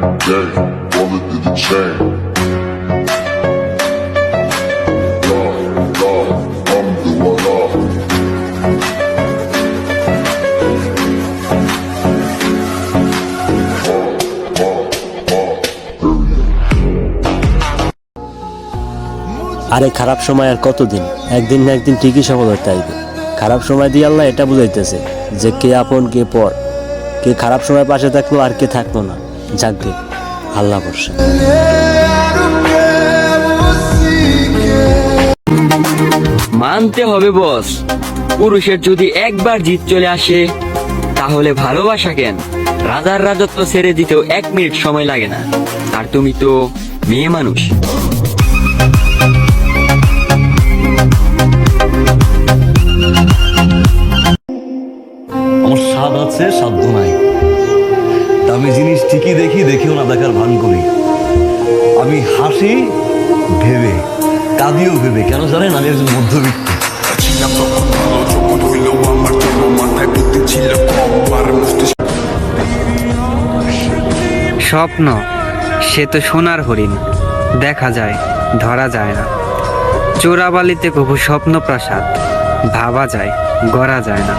Gang, bullet to the chain. God, I'm the one off. আরে খারাপ সময় আর কতদিন, একদিন না একদিন ঠিকই সফলতা আইবে। খারাপ সময় দিয়ে আল্লাহ এটা বুঝাইতেছে যে কে আপন কে পর, কে খারাপ সময় পাশে থাকলো আর কে থাকলো না। যাকগে, আল্লাহ ভরসা। মানতে হবে বস, পুরুষের যদি একবার জিত চলে আসে তাহলে ভালোবাসা কেন, রাজার রাজত্ব ছেড়ে দিতেও 1 মিনিট সময় লাগে না। আর তুমি তো মেয়ে মানুষ। আমার স্বাদ আছে, সাধ্য নাই। দামি জিনিস ঠিকই দেখি, দেখেও না দেখার ভান করি। আমি হাসি ভেবে, কাঁদিও ভেবে। কেন জানেন? আমি একজন মধ্যবিত্ত। স্বপ্ন সে তো সোনার হরিণ, দেখা যায় ধরা যায় না। চোরাবালিতে কবু স্বপ্ন প্রাসাদ, ভাবা যায় গড়া যায় না।